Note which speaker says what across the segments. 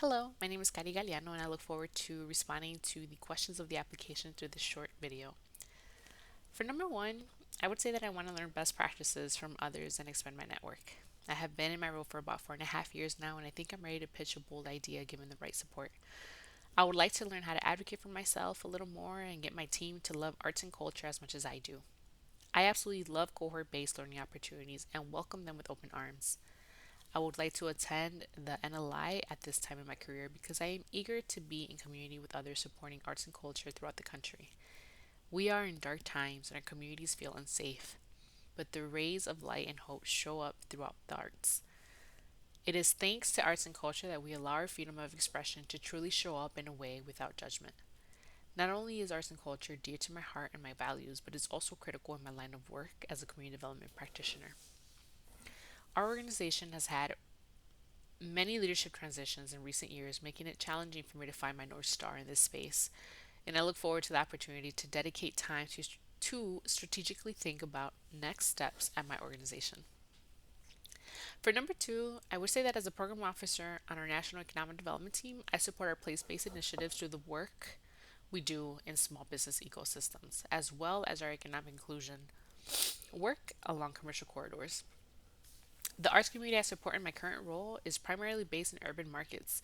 Speaker 1: Hello, my name is Galeano and I look forward to responding to the questions of the application through this short video. For number one, I would say that I want to learn best practices from others and expand my network. I have been in my role for about 4.5 years now, and I think I'm ready to pitch a bold idea given the right support. I would like to learn how to advocate for myself a little more and get my team to love arts and culture as much as I do. I absolutely love cohort based learning opportunities and welcome them with open arms. I would like to attend the NLI at this time in my career because I am eager to be in community with others supporting arts and culture throughout the country. We are in dark times and our communities feel unsafe, but the rays of light and hope show up throughout the arts. It is thanks to arts and culture that we allow our freedom of expression to truly show up in a way without judgment. Not only is arts and culture dear to my heart and my values, but it's also critical in my line of work as a community development practitioner. Our organization has had many leadership transitions in recent years, making it challenging for me to find my North Star in this space. And I look forward to the opportunity to dedicate time to strategically think about next steps at my organization. For number two, I would say that as a program officer on our National Economic Development Team, I support our place based initiatives through the work we do in small business ecosystems, as well as our economic inclusion work along commercial corridors. The arts community I support in my current role is primarily based in urban markets.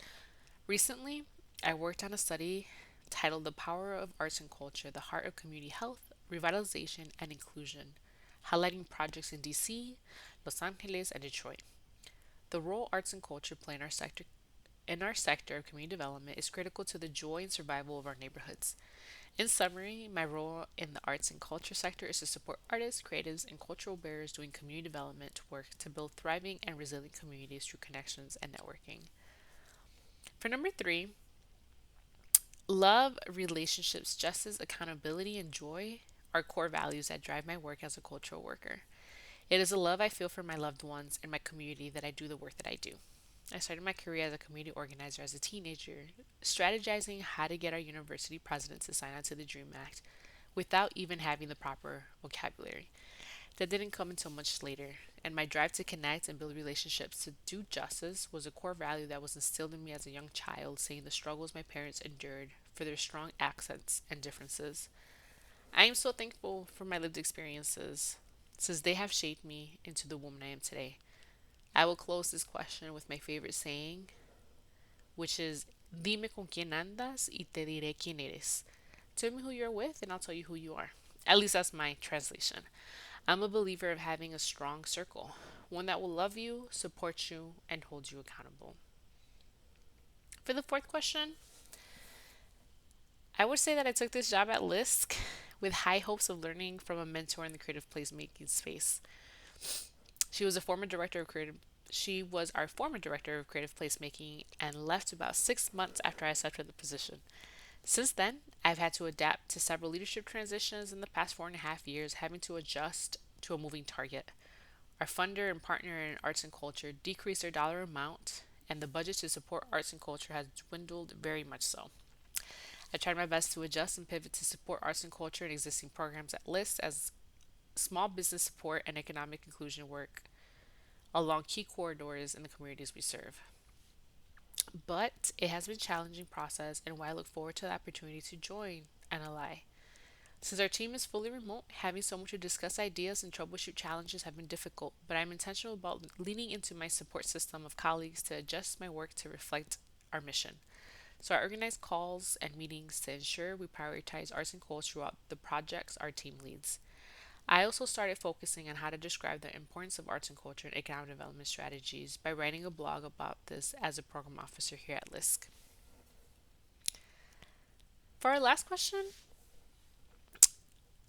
Speaker 1: Recently, I worked on a study titled The Power of Arts and Culture, the Heart of Community Health, Revitalization, and Inclusion, highlighting projects in DC, Los Angeles, and Detroit. The role arts and culture play in our sector of community development is critical to the joy and survival of our neighborhoods. In summary, my role in the arts and culture sector is to support artists, creatives, and cultural bearers doing community development work to build thriving and resilient communities through connections and networking. For number three, love, relationships, justice, accountability, and joy are core values that drive my work as a cultural worker. It is a love I feel for my loved ones and my community that I do the work that I do. I started my career as a community organizer as a teenager, strategizing how to get our university president to sign on to the DREAM Act without even having the proper vocabulary. That didn't come until much later, and my drive to connect and build relationships to do justice was a core value that was instilled in me as a young child, seeing the struggles my parents endured for their strong accents and differences. I am so thankful for my lived experiences, since they have shaped me into the woman I am today. I will close this question with my favorite saying, which is Dime con quién andas y te diré quién eres. Tell me who you're with and I'll tell you who you are. At least that's my translation. I'm a believer of having a strong circle, one that will love you, support you, and hold you accountable. For the fourth question, I would say that I took this job at LISC with high hopes of learning from a mentor in the creative placemaking space. She was a former director of creative she was our former director of creative placemaking and left about 6 months after I accepted the position. Since then, I've had to adapt to several leadership transitions in the past 4.5 years, having to adjust to a moving target. Our funder and partner in arts and culture decreased their dollar amount, and the budget to support arts and culture has dwindled very much so. I tried my best to adjust and pivot to support arts and culture and existing programs at LIST as small business support and economic inclusion work along key corridors in the communities we serve. But it has been a challenging process and why I look forward to the opportunity to join NLI. Since our team is fully remote, having someone to discuss ideas and troubleshoot challenges have been difficult, but I'm intentional about leaning into my support system of colleagues to adjust my work to reflect our mission. So I organize calls and meetings to ensure we prioritize arts and culture throughout the projects our team leads. I also started focusing on how to describe the importance of arts and culture and economic development strategies by writing a blog about this as a program officer here at LISC. For our last question,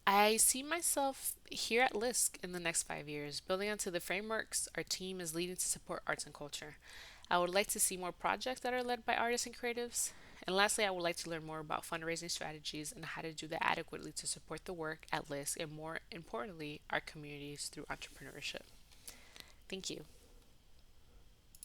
Speaker 1: I see myself here at LISC in the next 5 years, building onto the frameworks our team is leading to support arts and culture. I would like to see more projects that are led by artists and creatives. And lastly, I would like to learn more about fundraising strategies and how to do that adequately to support the work at LISC and more importantly, our communities through entrepreneurship. Thank you.